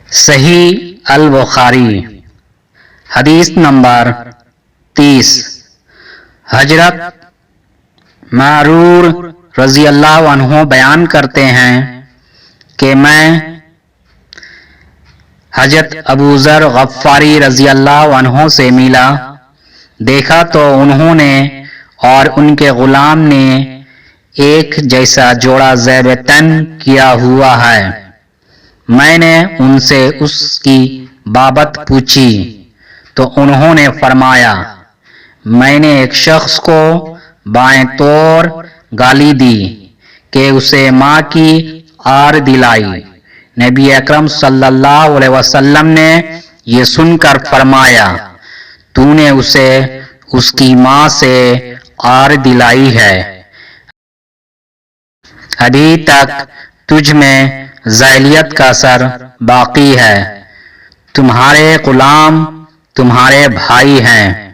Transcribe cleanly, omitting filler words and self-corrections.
صحیح البخاری حدیث نمبر 30۔ حضرت معرور رضی اللہ عنہ بیان کرتے ہیں کہ میں حضرت ابو ذر غفاری رضی اللہ عنہ سے ملا، دیکھا تو انہوں نے اور ان کے غلام نے ایک جیسا جوڑا زیب تن کیا ہوا ہے۔ میں نے ان سے اس کی بابت پوچھی تو انہوں نے فرمایا، میں نے ایک شخص کو بائیں طور گالی دی کہ اسے ماں کی آر دلائی۔ نبی اکرم صلی اللہ علیہ وسلم نے یہ سن کر فرمایا، تو نے اسے اس کی ماں سے آر دلائی ہے، ابھی تک تجھ میں جاہلیت کا اثر باقی ہے، تمہارے غلام تمہارے بھائی ہیں۔